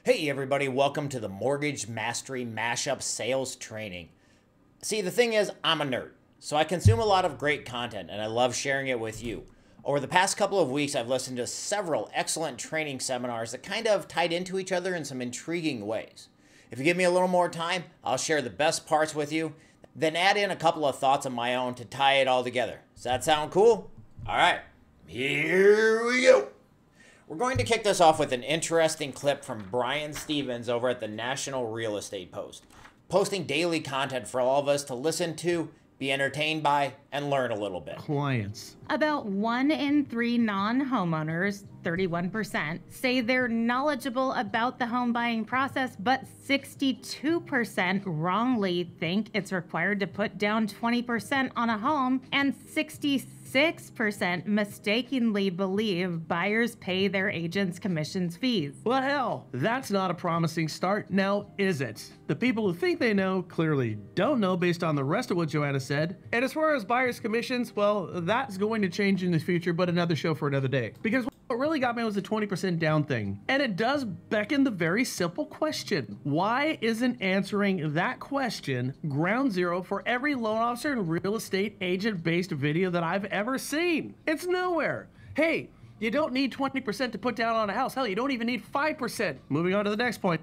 Hey everybody, welcome to the Mortgage Mastery Mashup Sales Training. See, the thing is, I'm a nerd, so I consume a lot of great content and I love sharing it with you. Over the past couple of weeks, I've listened to several excellent training seminars that kind of tied into each other in some intriguing ways. If you give me a little more time, I'll share the best parts with you, then add in a couple of thoughts of my own to tie it all together. Does that sound cool? All right, here we go. We're going to kick this off with an interesting clip from Brian Stevens over at the National Real Estate Post, posting daily content for all of us to listen to, be entertained by, and learn a little bit. Clients. About 1 in 3 non-homeowners, 31%, say they're knowledgeable about the home buying process, but 62% wrongly think it's required to put down 20% on a home, and 66% mistakenly believe buyers pay their agents' commissions fees. Well, hell, that's not a promising start, now is it? The people who think they know clearly don't know based on the rest of what Joanna said. And as far as buyers' commissions, well, that's going to change in the future, but another show for another day. Because what really got me was the 20% down thing. And it does beckon the very simple question. Why isn't answering that question ground zero for every loan officer and real estate agent-based video that I've ever seen? It's nowhere. Hey, you don't need 20% to put down on a house. Hell, you don't even need 5%. Moving on to the next point.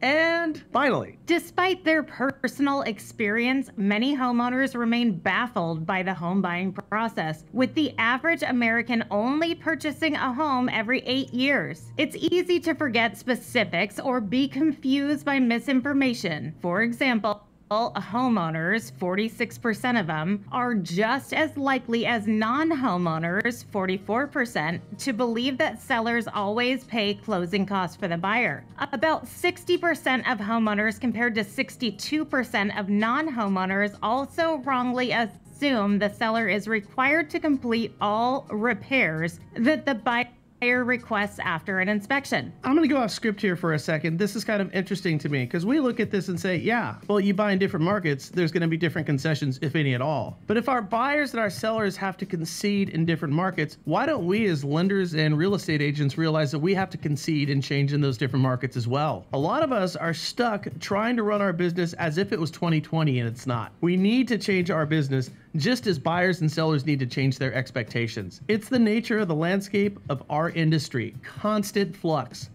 And finally, Despite their personal experience, many homeowners remain baffled by the home buying process, with the average American only purchasing a home every 8 years. It's easy to forget specifics or be confused by misinformation. For example, homeowners, 46% of them, are just as likely as non-homeowners, 44%, to believe that sellers always pay closing costs for the buyer. About 60% of homeowners compared to 62% of non-homeowners also wrongly assume the seller is required to complete all repairs that the buyer requests after an inspection. I'm going to go off script here for a second. This is kind of interesting to me because we look at this and say, yeah, well, you buy in different markets, there's going to be different concessions, if any at all. But if our buyers and our sellers have to concede in different markets, why don't we as lenders and real estate agents realize that we have to concede and change in those different markets as well? A lot of us are stuck trying to run our business as if it was 2020 and it's not. We need to change our business just as buyers and sellers need to change their expectations. It's the nature of the landscape of our industry, constant flux.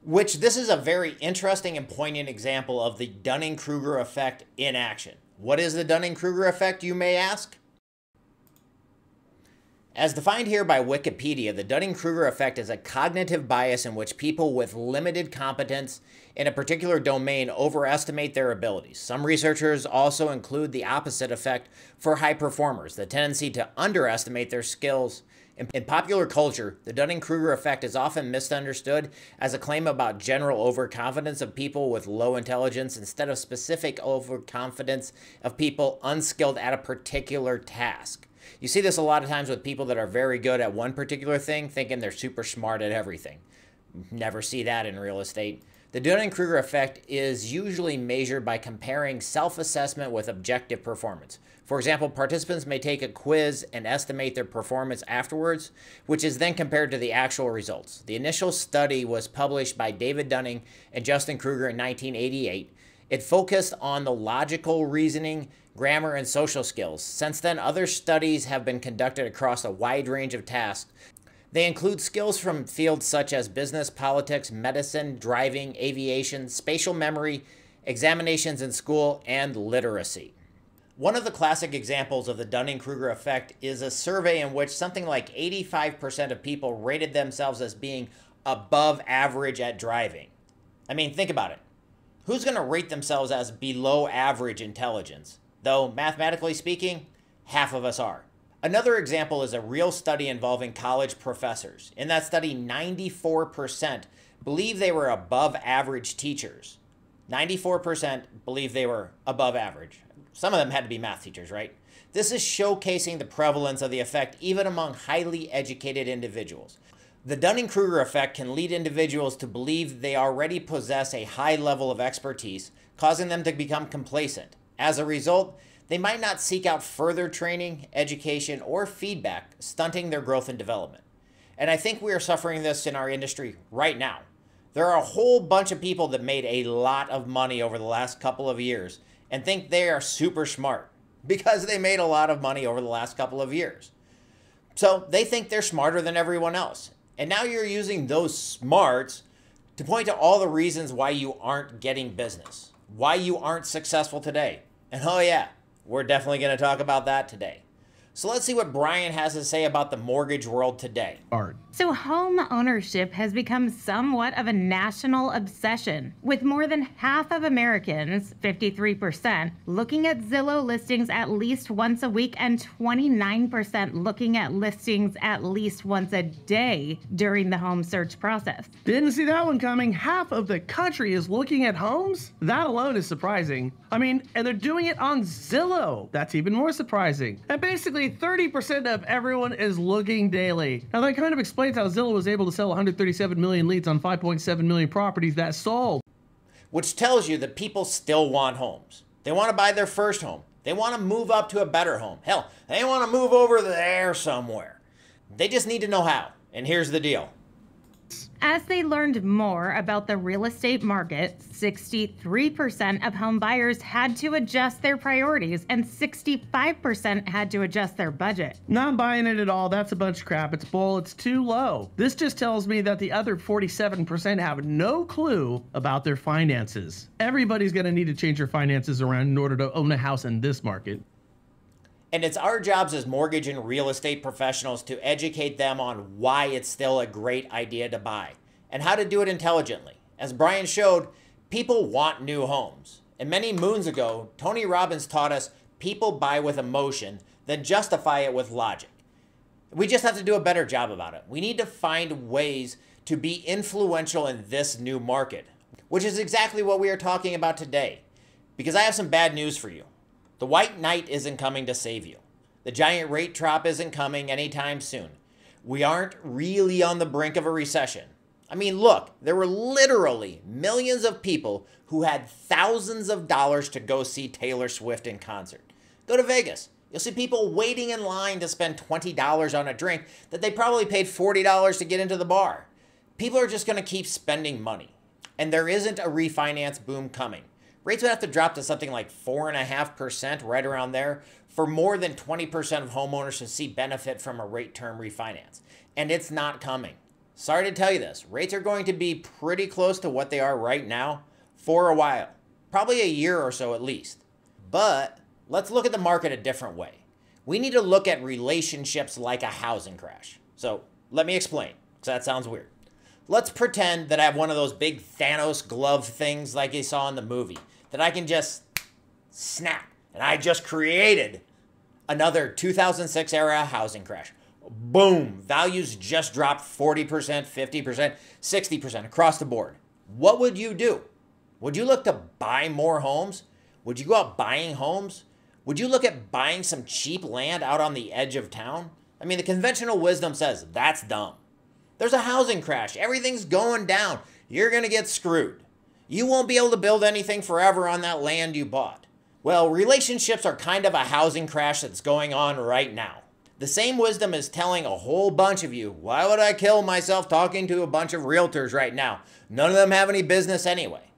Which this is a very interesting and poignant example of the Dunning-Kruger effect in action. What is the Dunning-Kruger effect, you may ask? As defined here by Wikipedia, the Dunning-Kruger effect is a cognitive bias in which people with limited competence in a particular domain overestimate their abilities. Some researchers also include the opposite effect for high performers, the tendency to underestimate their skills. In popular culture, the Dunning-Kruger effect is often misunderstood as a claim about general overconfidence of people with low intelligence instead of specific overconfidence of people unskilled at a particular task. You see this a lot of times with people that are very good at one particular thing, thinking they're super smart at everything. Never see that in real estate. The Dunning-Kruger effect is usually measured by comparing self-assessment with objective performance. For example, participants may take a quiz and estimate their performance afterwards, which is then compared to the actual results. The initial study was published by David Dunning and Justin Kruger in 1988. It focused on the logical reasoning, grammar, and social skills. Since then, other studies have been conducted across a wide range of tasks. They include skills from fields such as business, politics, medicine, driving, aviation, spatial memory, examinations in school, and literacy. One of the classic examples of the Dunning-Kruger effect is a survey in which something like 85% of people rated themselves as being above average at driving. I mean, think about it. Who's going to rate themselves as below average intelligence? Though, mathematically speaking, half of us are. Another example is a real study involving college professors. In that study, 94% believe they were above average teachers. 94% believe they were above average. Some of them had to be math teachers, right? This is showcasing the prevalence of the effect even among highly educated individuals. The Dunning-Kruger effect can lead individuals to believe they already possess a high level of expertise, causing them to become complacent. As a result, they might not seek out further training, education, or feedback, stunting their growth and development. And I think we are suffering this in our industry right now. There are a whole bunch of people that made a lot of money over the last couple of years and think they are super smart because they made a lot of money over the last couple of years. So they think they're smarter than everyone else. And now you're using those smarts to point to all the reasons why you aren't getting business, why you aren't successful today. And oh yeah, we're definitely going to talk about that today. So let's see what Brian has to say about the mortgage world today. Art. So home ownership has become somewhat of a national obsession, with more than half of Americans, 53%, looking at Zillow listings at least once a week and 29% looking at listings at least once a day during the home search process. Didn't see that one coming. Half of the country is looking at homes? That alone is surprising. I mean, and they're doing it on Zillow. That's even more surprising. And basically 30% of everyone is looking daily. Now that kind of explains how Zillow was able to sell 137 million leads on 5.7 million properties that sold. Which tells you that people still want homes. They want to buy their first home. They want to move up to a better home. Hell, they want to move over there somewhere. They just need to know how. And here's the deal. As they learned more about the real estate market, 63% of home buyers had to adjust their priorities and 65% had to adjust their budget. Not buying it at all. That's a bunch of crap. It's bull. It's too low. This just tells me that the other 47% have no clue about their finances. Everybody's going to need to change their finances around in order to own a house in this market. And it's our jobs as mortgage and real estate professionals to educate them on why it's still a great idea to buy and how to do it intelligently. As Brian showed, people want new homes. And many moons ago, Tony Robbins taught us people buy with emotion, then justify it with logic. We just have to do a better job about it. We need to find ways to be influential in this new market, which is exactly what we are talking about today. Because I have some bad news for you. The white knight isn't coming to save you. The giant rate drop isn't coming anytime soon. We aren't really on the brink of a recession. I mean, look, there were literally millions of people who had thousands of dollars to go see Taylor Swift in concert. Go to Vegas. You'll see people waiting in line to spend $20 on a drink that they probably paid $40 to get into the bar. People are just going to keep spending money. And there isn't a refinance boom coming. Rates would have to drop to something like 4.5%, right around there, for more than 20% of homeowners to see benefit from a rate term refinance. And it's not coming. Sorry to tell you this, rates are going to be pretty close to what they are right now for a while. Probably a year or so at least. But let's look at the market a different way. We need to look at relationships like a housing crash. So let me explain, because that sounds weird. Let's pretend that I have one of those big Thanos glove things like you saw in the movie, that I can just snap, and I just created another 2006 era housing crash. Boom, values just dropped 40%, 50%, 60% across the board. What would you do? Would you look to buy more homes? Would you go out buying homes? Would you look at buying some cheap land out on the edge of town? I mean, the conventional wisdom says that's dumb. There's a housing crash. Everything's going down. You're going to get screwed. You won't be able to build anything forever on that land you bought. Well, relationships are kind of a housing crash that's going on right now. The same wisdom is telling a whole bunch of you, why would I kill myself talking to a bunch of realtors right now? None of them have any business anyway.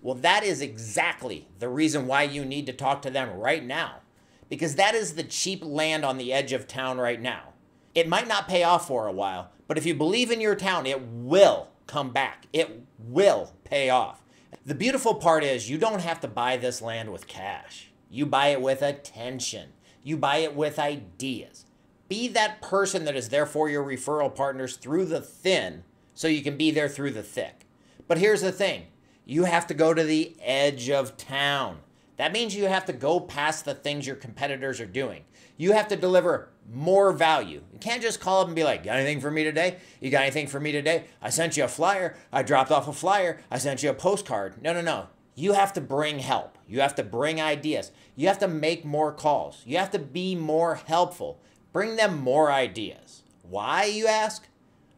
Well, that is exactly the reason why you need to talk to them right now. Because that is the cheap land on the edge of town right now. It might not pay off for a while, but if you believe in your town, it will come back. It will pay off. The beautiful part is you don't have to buy this land with cash. You buy it with attention. You buy it with ideas. Be that person that is there for your referral partners through the thin so you can be there through the thick. But here's the thing. You have to go to the edge of town. That means you have to go past the things your competitors are doing. You have to deliver more value. You can't just call up and be like, got anything for me today? You got anything for me today? I sent you a flyer. I dropped off a flyer. I sent you a postcard. No. You have to bring help. You have to bring ideas. You have to make more calls. You have to be more helpful. Bring them more ideas. Why, you ask?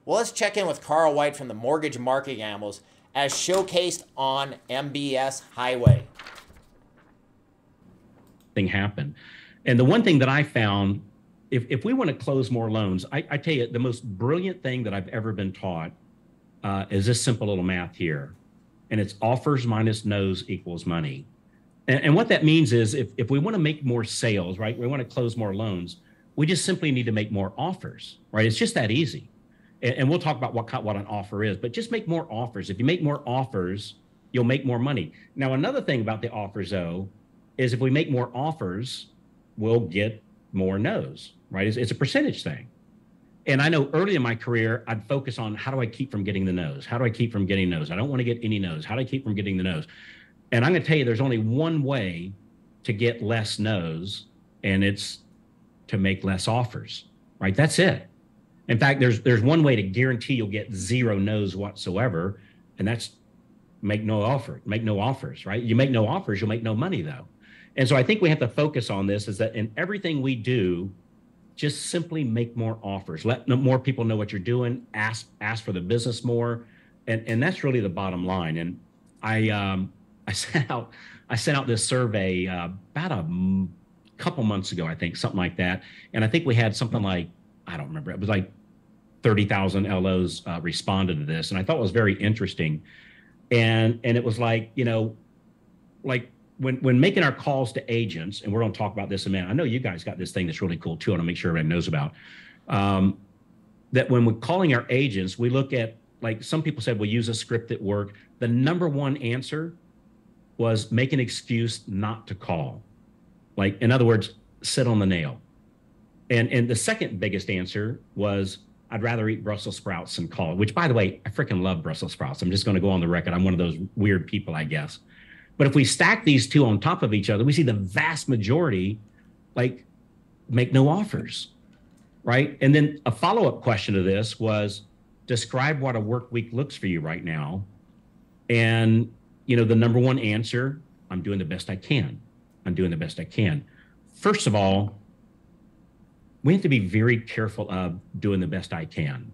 Well, let's check in with Carl White from the Mortgage Marketing Animals as showcased on MBS Highway. Thing happen. And the one thing that I found, if we want to close more loans, I tell you, the most brilliant thing that I've ever been taught is this simple little math here. And it's offers minus no's equals money. And what that means is if we want to make more sales, right, we want to close more loans, we just simply need to make more offers, right? It's just that easy. And we'll talk about what an offer is, but just make more offers. If you make more offers, you'll make more money. Now, another thing about the offers, though, is if we make more offers, we'll get more no's, right? It's a percentage thing. And I know early in my career, I'd focus on how do I keep from getting the no's? How do I keep from getting no's? I don't want to get any no's. How do I keep from getting the no's? And I'm going to tell you, there's only one way to get less no's, and it's to make less offers, right? That's it. In fact, there's one way to guarantee you'll get 0 no's whatsoever, and that's make no offers, right? You make no offers, you'll make no money though. And so I think we have to focus on this, is that in everything we do, just simply make more offers. Let more people know what you're doing, ask for the business more. And that's really the bottom line. And I sent out this survey about a couple months ago, I think, something like that. And I think we had something like, I don't remember, it was like 30,000 LOs responded to this. And I thought it was very interesting. And it was like, like when making our calls to agents, and we're going to talk about this in a minute. I know you guys got this thing that's really cool too. I want to make sure everybody knows about that. When we're calling our agents, we look at, like some people said, we'll use a script at work. The number one answer was make an excuse not to call. Like, in other words, sit on the nail. And the second biggest answer was, I'd rather eat Brussels sprouts than call, which, by the way, I freaking love Brussels sprouts. I'm just going to go on the record. I'm one of those weird people, I guess. But if we stack these two on top of each other, we see the vast majority, like, make no offers, right? And then a follow-up question to this was, describe what a work week looks for you right now. And, the number one answer, I'm doing the best I can. I'm doing the best I can. First of all, we have to be very careful of doing the best I can,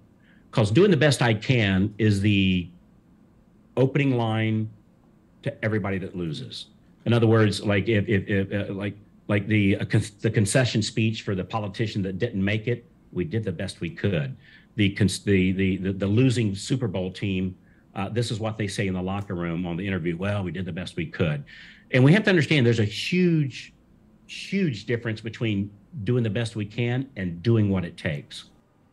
because doing the best I can is the opening line to everybody that loses. In other words, like if the concession speech for the politician that didn't make it, we did the best we could. The losing Super Bowl team, this is what they say in the locker room on the interview. Well, we did the best we could. And we have to understand there's a huge difference between doing the best we can and doing what it takes.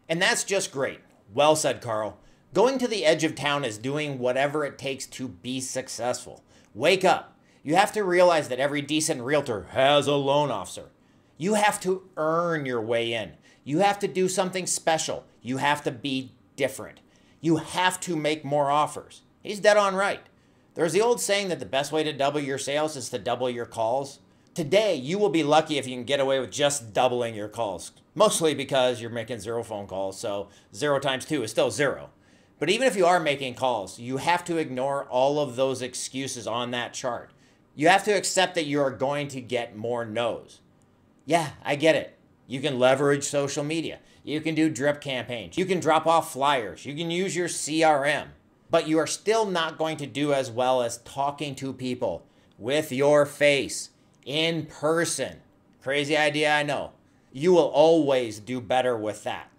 And that's just great. Well said, Carl. Going to the edge of town is doing whatever it takes to be successful. Wake up. You have to realize that every decent realtor has a loan officer. You have to earn your way in. You have to do something special. You have to be different. You have to make more offers. He's dead on right. There's the old saying that the best way to double your sales is to double your calls. Today, you will be lucky if you can get away with just doubling your calls, mostly because you're making 0 phone calls, so 0 times 2 is still 0. But even if you are making calls, you have to ignore all of those excuses on that chart. You have to accept that you are going to get more no's. Yeah, I get it. You can leverage social media. You can do drip campaigns. You can drop off flyers. You can use your CRM. But you are still not going to do as well as talking to people with your face, in person. Crazy idea, I know. You will always do better with that.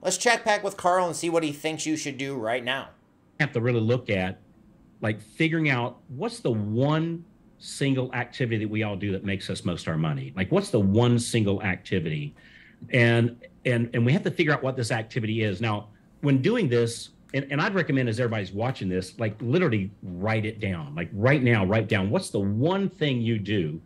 Let's check back with Carl and see what he thinks you should do right now. Have to really look at, like, figuring out what's the one single activity that we all do that makes us most of our money. Like, what's the one single activity? And we have to figure out what this activity is. Now, when doing this, and I'd recommend, as everybody's watching this, like, literally write it down. Like, right now, write down what's the one thing you do.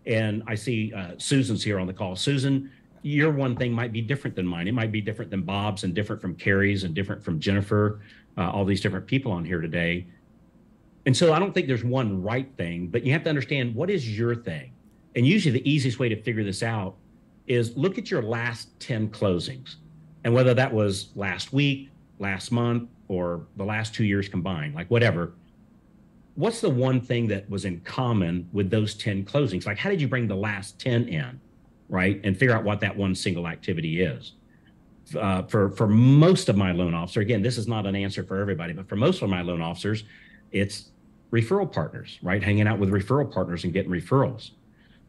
And I see Susan's here on the call. Susan, your one thing might be different than mine. It might be different than Bob's, and different from Carrie's, and different from Jennifer, all these different people on here today. And so I don't think there's one right thing, but you have to understand, what is your thing? And usually the easiest way to figure this out is look at your last 10 closings. And whether that was last week, last month, or the last 2 years combined, like whatever, what's the one thing that was in common with those 10 closings? Like, how did you bring the last 10 in, right? And figure out what that one single activity is. For most of my loan officer, again, this is not an answer for everybody, but for most of my loan officers, it's referral partners, right? Hanging out with referral partners and getting referrals.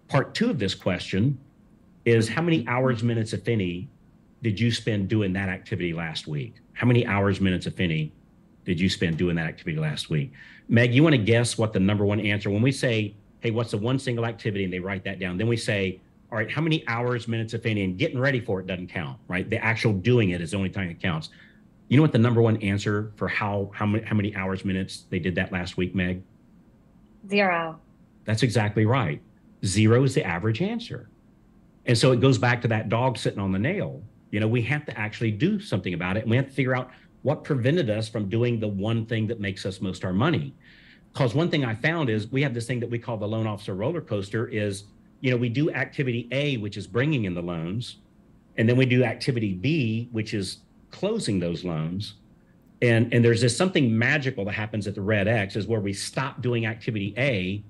Part 2 of this question is, how many hours, minutes, if any, did you spend doing that activity last week? How many hours, minutes, if any, did you spend doing that activity last week? Meg, you want to guess what the number one answer, when we say, hey, what's the one single activity, and they write that down, then we say, all right, how many hours, minutes, if any, and getting ready for it doesn't count, right? The actual doing it is the only time it counts. You know what the number one answer for how many hours, minutes they did that last week, Meg? 0. That's exactly right. 0 is the average answer. And so it goes back to that dog sitting on the nail. You know, we have to actually do something about it. And we have to figure out what prevented us from doing the one thing that makes us most our money. Because one thing I found is we have this thing that we call the loan officer roller coaster is, you know, we do activity A, which is bringing in the loans. And then we do activity B, which is closing those loans. And there's this something magical that happens at the red X is where we stop doing activity A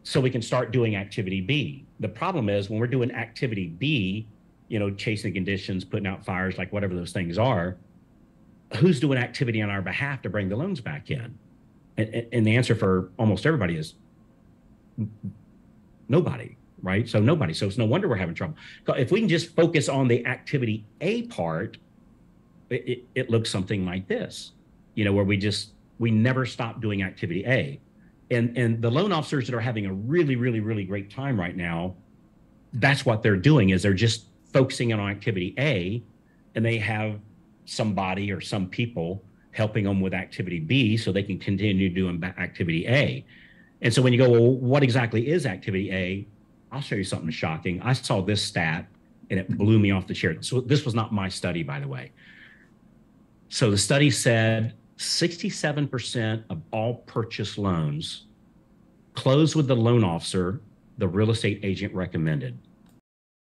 so we can start doing activity B. The problem is when we're doing activity B, you know, chasing conditions, putting out fires, like whatever those things are, who's doing activity on our behalf to bring the loans back in? And the answer for almost everybody is nobody, right? So nobody. So it's no wonder we're having trouble. If we can just focus on the activity A part, it looks something like this, you know, where we never stop doing activity A. And the loan officers that are having a really, really, really great time right now, that's what they're doing is they're just focusing on activity A, and they have somebody or some people helping them with activity B so they can continue doing activity A. And so when you go, well, what exactly is activity A? I'll show you something shocking. I saw this stat and it blew me off the chair. So this was not my study, by the way. So the study said 67% of all purchase loans close with the loan officer the real estate agent recommended.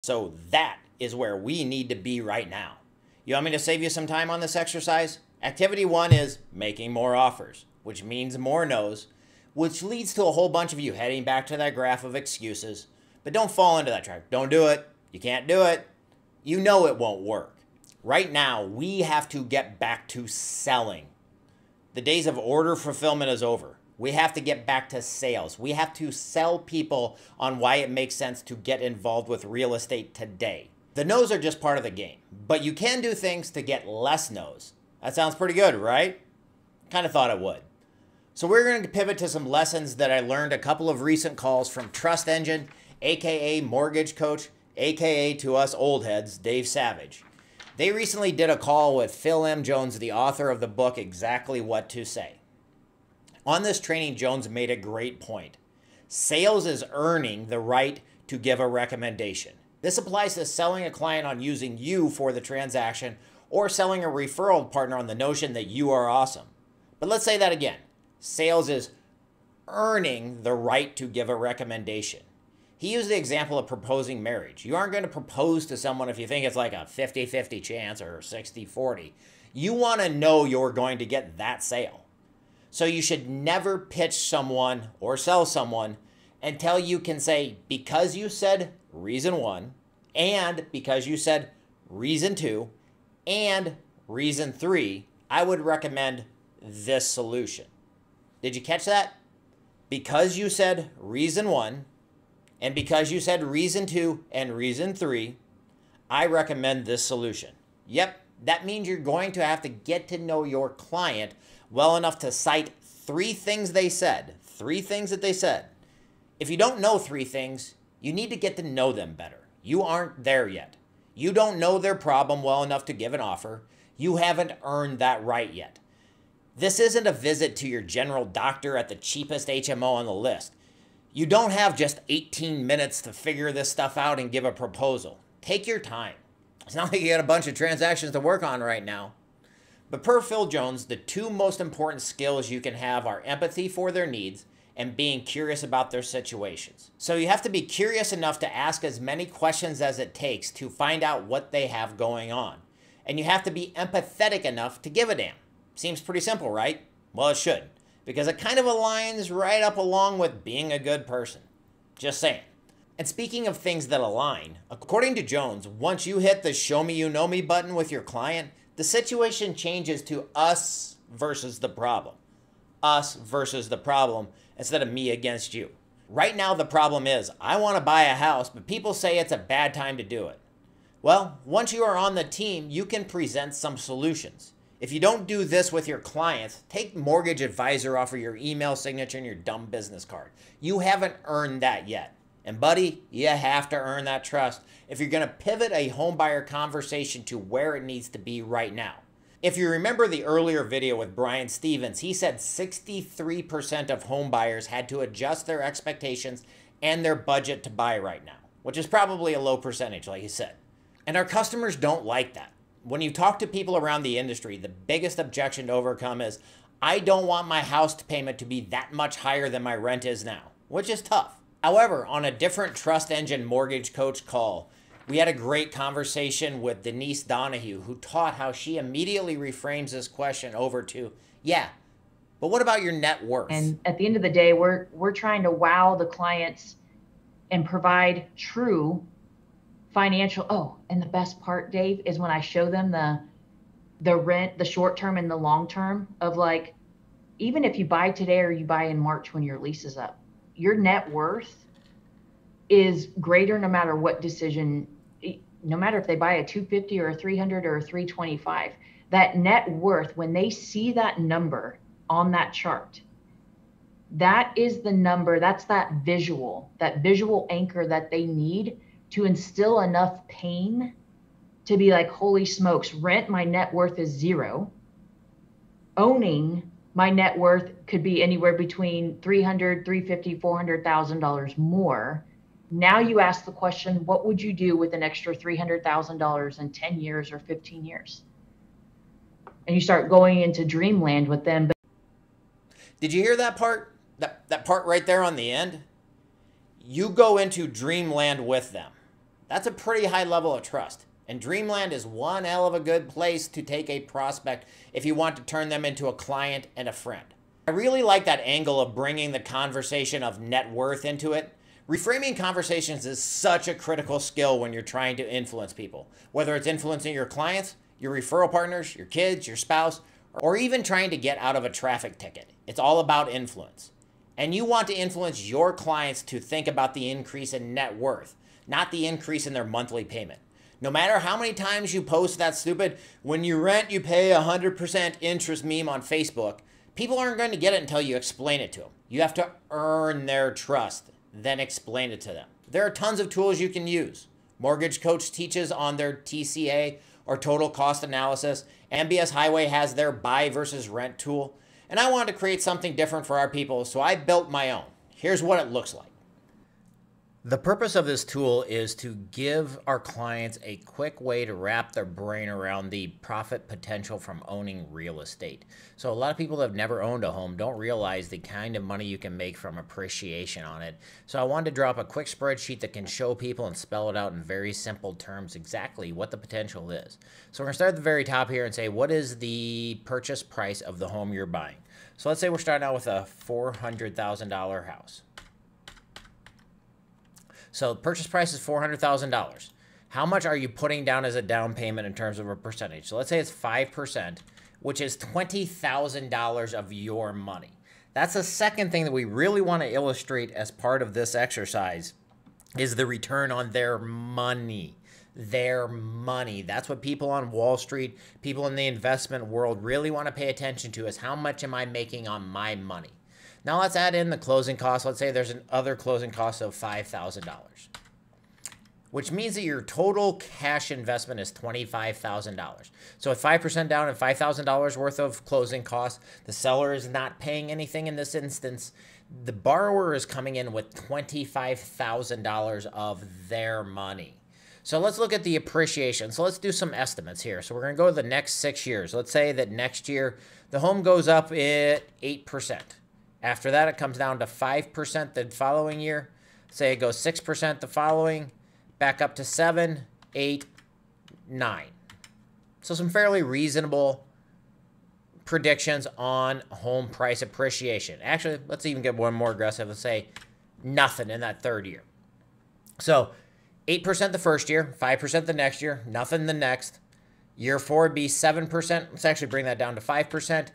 So that is where we need to be right now. You want me to save you some time on this exercise? Activity 1 is making more offers, which means more no's, which leads to a whole bunch of you heading back to that graph of excuses. But don't fall into that trap. Don't do it. You can't do it. You know it won't work. Right now, we have to get back to selling. The days of order fulfillment is over. We have to get back to sales. We have to sell people on why it makes sense to get involved with real estate today. The no's are just part of the game, but you can do things to get less no's. That sounds pretty good, right? Kind of thought it would. So we're going to pivot to some lessons that I learned a couple of recent calls from Trust Engine, aka Mortgage Coach, aka to us old heads, Dave Savage. They recently did a call with Phil M. Jones, the author of the book, Exactly What to Say. On this training, Jones made a great point. Sales is earning the right to give a recommendation. This applies to selling a client on using you for the transaction or selling a referral partner on the notion that you are awesome. But let's say that again. Sales is earning the right to give a recommendation. He used the example of proposing marriage. You aren't going to propose to someone if you think it's like a 50-50 chance or 60-40. You want to know you're going to get that sale. So you should never pitch someone or sell someone until you can say, because you said reason 1, and because you said reason 2, and reason 3, I would recommend this solution. Did you catch that? Because you said reason 1, and because you said reason 2 and reason 3, I recommend this solution. Yep, that means you're going to have to get to know your client well enough to cite 3 things they said. 3 things that they said. If you don't know 3 things, you need to get to know them better. You aren't there yet. You don't know their problem well enough to give an offer. You haven't earned that right yet. This isn't a visit to your general doctor at the cheapest HMO on the list. You don't have just 18 minutes to figure this stuff out and give a proposal. Take your time. It's not like you got a bunch of transactions to work on right now. But per Phil Jones, the 2 most important skills you can have are empathy for their needs and being curious about their situations. So you have to be curious enough to ask as many questions as it takes to find out what they have going on. And you have to be empathetic enough to give a damn. Seems pretty simple, right? Well, it should, because it kind of aligns right up along with being a good person. Just saying. And speaking of things that align, according to Jones, once you hit the show me you know me button with your client, the situation changes to us versus the problem. Us versus the problem instead of me against you. Right now, the problem is I want to buy a house, but people say it's a bad time to do it. Well, once you are on the team, you can present some solutions. If you don't do this with your clients, take Mortgage Advisor off of your email signature and your dumb business card. You haven't earned that yet. And buddy, you have to earn that trust if you're going to pivot a homebuyer conversation to where it needs to be right now. If you remember the earlier video with Brian Stevens, he said 63% of homebuyers had to adjust their expectations and their budget to buy right now, which is probably a low percentage, like he said. And our customers don't like that. When you talk to people around the industry, the biggest objection to overcome is, I don't want my house payment to be that much higher than my rent is now, which is tough. However, on a different Trust Engine Mortgage Coach call, we had a great conversation with Denise Donahue, who taught how she immediately reframes this question over to, yeah, but what about your net worth? And at the end of the day, we're trying to wow the clients and provide true financial. Oh, and the best part, Dave, is when I show them the rent, the short term and the long term of like, even if you buy today or you buy in March when your lease is up, your net worth is greater no matter what decision, no matter if they buy a 250 or a 300 or a 325. That net worth, when they see that number on that chart, that is the number, that's that visual anchor that they need to instill enough pain to be like, holy smokes, rent, my net worth is zero. Owning, my net worth could be anywhere between $300,000, $350,000, $400,000 more. Now you ask the question, what would you do with an extra $300,000 in 10 years or 15 years? And you start going into dreamland with them. Did you hear that part? That part right there on the end? You go into dreamland with them. That's a pretty high level of trust. And dreamland is one hell of a good place to take a prospect if you want to turn them into a client and a friend. I really like that angle of bringing the conversation of net worth into it. Reframing conversations is such a critical skill when you're trying to influence people, whether it's influencing your clients, your referral partners, your kids, your spouse, or even trying to get out of a traffic ticket. It's all about influence. And you want to influence your clients to think about the increase in net worth, not the increase in their monthly payment. No matter how many times you post that stupid, when you rent, you pay 100% interest meme on Facebook, people aren't going to get it until you explain it to them. You have to earn their trust, then explain it to them. There are tons of tools you can use. Mortgage Coach teaches on their TCA or total cost analysis. MBS Highway has their buy versus rent tool. And I wanted to create something different for our people, so I built my own. Here's what it looks like. The purpose of this tool is to give our clients a quick way to wrap their brain around the profit potential from owning real estate. So a lot of people that have never owned a home don't realize the kind of money you can make from appreciation on it. So I wanted to drop a quick spreadsheet that can show people and spell it out in very simple terms exactly what the potential is. So we're going to start at the very top here and say, what is the purchase price of the home you're buying? So let's say we're starting out with a $400,000 house. So the purchase price is $400,000. How much are you putting down as a down payment in terms of a percentage? So let's say it's 5%, which is $20,000 of your money. That's the second thing that we really want to illustrate as part of this exercise is the return on their money. Their money. That's what people on Wall Street, people in the investment world really want to pay attention to is how much am I making on my money? Now let's add in the closing costs. Let's say there's another closing cost of $5,000, which means that your total cash investment is $25,000. So with 5% down and $5,000 worth of closing costs, the seller is not paying anything in this instance. The borrower is coming in with $25,000 of their money. So let's look at the appreciation. So let's do some estimates here. So we're going to go to the next 6 years. Let's say that next year the home goes up at 8%. After that, it comes down to 5% the following year. Say it goes 6% the following, back up to 7, 8, 9. So some fairly reasonable predictions on home price appreciation. Actually, let's even get one more aggressive. Let's say nothing in that third year. So 8% the first year, 5% the next year, nothing the next. Year 4 would be 7%. Let's actually bring that down to 5%.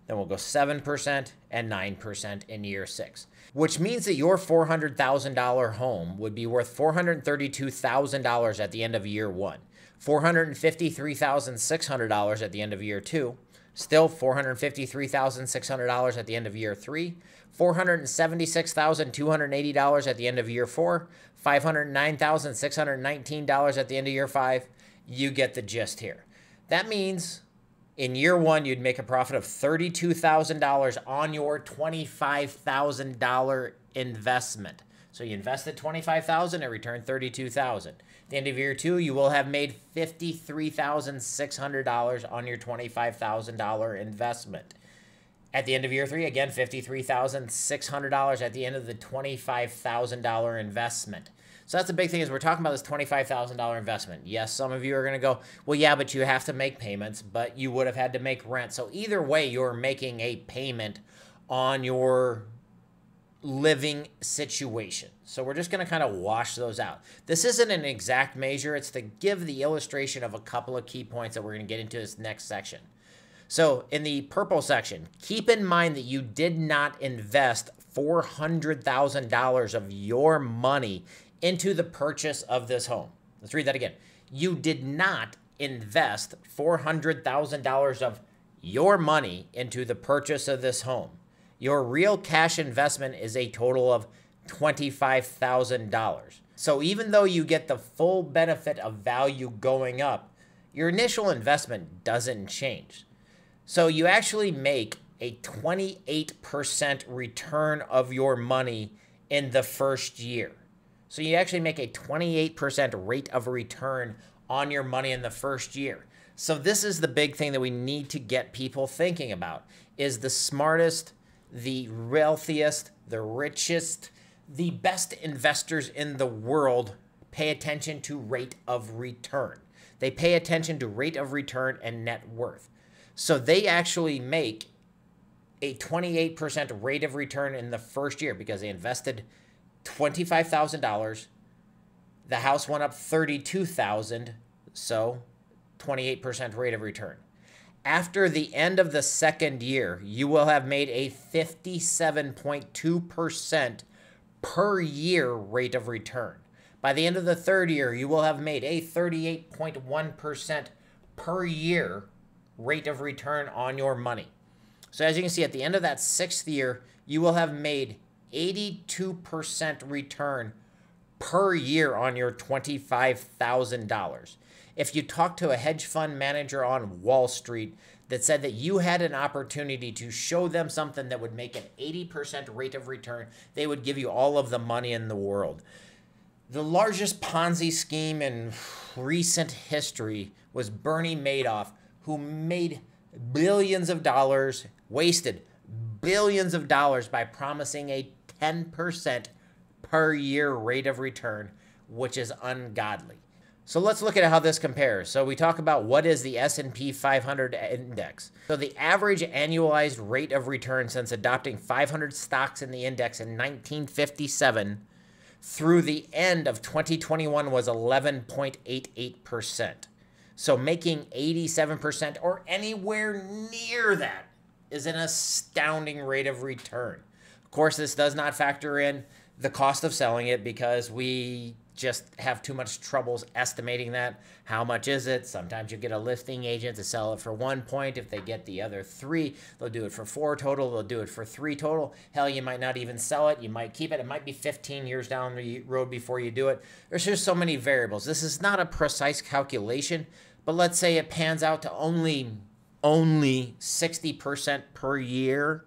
Then we'll go 7% and 9% in year 6, which means that your $400,000 home would be worth $432,000 at the end of year 1, $453,600 at the end of year 2, Still $453,600 at the end of year 3, $476,280 at the end of year 4, $509,619 at the end of year 5. You get the gist here. That means in year 1, you'd make a profit of $32,000 on your $25,000 investment. So you invested $25,000 and returned $32,000. At the end of year 2, you will have made $53,600 on your $25,000 investment. At the end of year 3, again, $53,600 at the end of the $25,000 investment. So that's the big thing, is we're talking about this $25,000 investment. Yes, some of you are going to go, well, yeah, but you have to make payments, but you would have had to make rent. So either way, you're making a payment on your living situation. So we're just going to kind of wash those out. This isn't an exact measure. It's to give the illustration of a couple of key points that we're going to get into this next section. So in the purple section, keep in mind that you did not invest $400,000 of your money into the purchase of this home. Let's read that again. You did not invest $400,000 of your money into the purchase of this home. Your real cash investment is a total of $25,000. So even though you get the full benefit of value going up, your initial investment doesn't change. So you actually make a 28% return of your money in the first year. So you actually make a 28% rate of return on your money in the first year. So this is the big thing that we need to get people thinking about, is the smartest, the wealthiest, the richest, the best investors in the world pay attention to rate of return. They pay attention to rate of return and net worth. So they actually make a 28% rate of return in the first year because they invested $25,000. The house went up $32,000, so 28% rate of return. After the end of the second year, you will have made a 57.2% per year rate of return. By the end of the third year, you will have made a 38.1% per year rate of return on your money. So as you can see, at the end of that sixth year, you will have made 82% return per year on your $25,000. If you talk to a hedge fund manager on Wall Street that said that you had an opportunity to show them something that would make an 80% rate of return, they would give you all of the money in the world. The largest Ponzi scheme in recent history was Bernie Madoff, who made billions of dollars, wasted billions of dollars by promising a 10% per year rate of return, which is ungodly. So let's look at how this compares. So we talk about what is the S&P 500 index. So the average annualized rate of return since adopting 500 stocks in the index in 1957 through the end of 2021 was 11.88%. So making 87% or anywhere near that is an astounding rate of return. Of course, this does not factor in the cost of selling it because we just have too much troubles estimating that. How much is it? Sometimes you get a listing agent to sell it for 1 point. If they get the other 3, they'll do it for 4 total. They'll do it for 3 total. Hell, you might not even sell it. You might keep it. It might be 15 years down the road before you do it. There's just so many variables. This is not a precise calculation, but let's say it pans out to only 60% per year.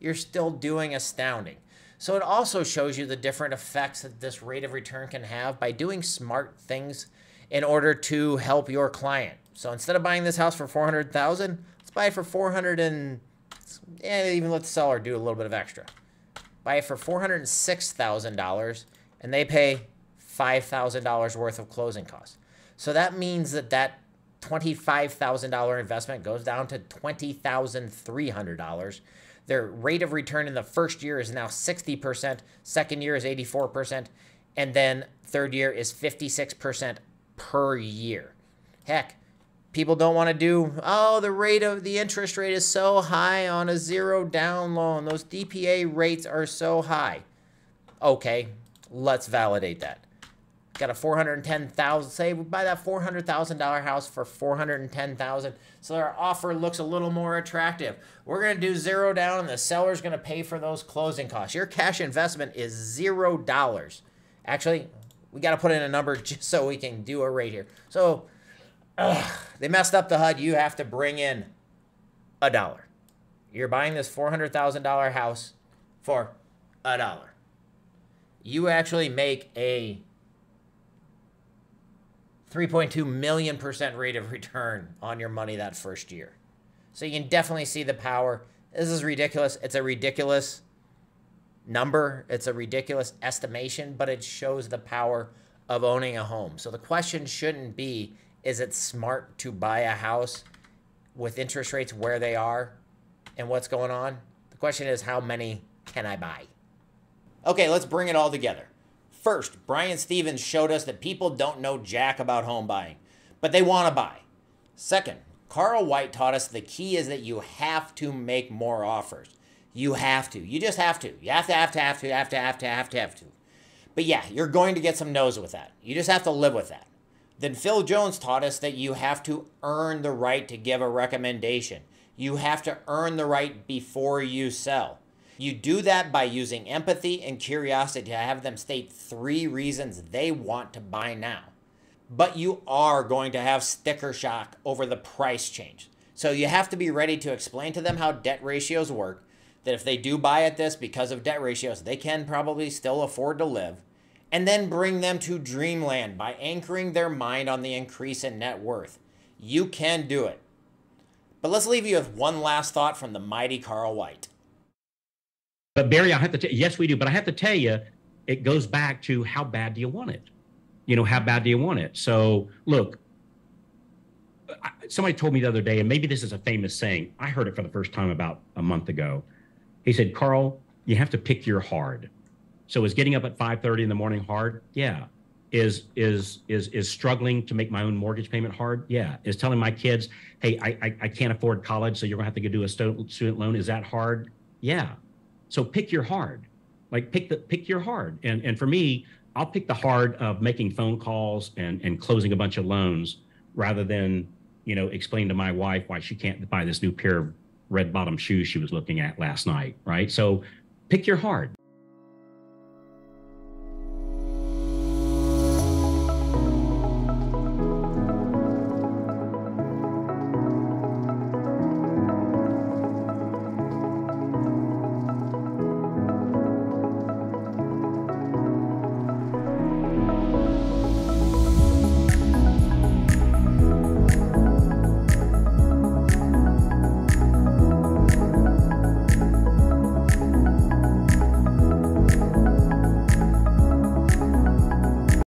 You're still doing astounding. So it also shows you the different effects that this rate of return can have by doing smart things in order to help your client. So instead of buying this house for $400,000, let's buy it for $400 and even let the seller do a little bit of extra. Buy it for $406,000 and they pay $5,000 worth of closing costs. So that means that that $25,000 investment goes down to $20,300. Their rate of return in the first year is now 60%, second year is 84%, and then third year is 56% per year. Heck, people don't want to do, oh, the interest rate is so high on a 0 down loan. Those DPA rates are so high. Okay, let's validate that. got a $410,000, say we buy that $400,000 house for $410,000, so our offer looks a little more attractive. We're going to do 0 down, and the seller's going to pay for those closing costs. Your cash investment is $0. Actually, we got to put in a number just so we can do a rate here. So they messed up the HUD. You have to bring in $1. You're buying this $400,000 house for $1. You actually make a 3.2 million % rate of return on your money that first year. So you can definitely see the power. This is ridiculous. It's a ridiculous number. It's a ridiculous estimation, but it shows the power of owning a home. So the question shouldn't be, is it smart to buy a house with interest rates where they are and what's going on? The question is, how many can I buy? Okay, let's bring it all together. First, Brian Stevens showed us that people don't know jack about home buying, but they want to buy. Second, Carl White taught us the key is that you have to make more offers. You have to. You just have to. You have to. But yeah, you're going to get some no's with that. You just have to live with that. Then Phil Jones taught us that you have to earn the right to give a recommendation. You have to earn the right before you sell. You do that by using empathy and curiosity to have them state 3 reasons they want to buy now. But you are going to have sticker shock over the price change. So you have to be ready to explain to them how debt ratios work, that if they do buy at this because of debt ratios, they can probably still afford to live, and then bring them to dreamland by anchoring their mind on the increase in net worth. You can do it. But let's leave you with one last thought from the mighty Carl White. But Barry, I have to tell you, yes, we do. But I have to tell you, it goes back to how bad do you want it? You know, how bad do you want it? So look, somebody told me the other day, and maybe this is a famous saying. I heard it for the first time about a month ago. He said, Carl, you have to pick your hard. So is getting up at 5:30 in the morning hard? Yeah. Is struggling to make my own mortgage payment hard? Yeah. Is telling my kids, hey, I can't afford college, so you're gonna have to go do a student loan. Is that hard? Yeah. So pick your hard, like pick your hard. And for me, I'll pick the hard of making phone calls and closing a bunch of loans rather than, you know, explain to my wife why she can't buy this new pair of red bottom shoes she was looking at last night. Right. So pick your hard.